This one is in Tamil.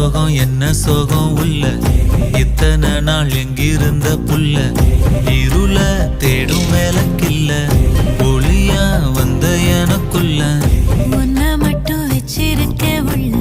சோகம் என்ன சோகம் உள்ள இத்தனை நாள் எங்கிருந்த புல்ல இருள தேடும் வேலைக்கில்ல ஒளியா வந்த எனக்குள்ள உன்னை மட்டும் வச்சிருக்க உள்ள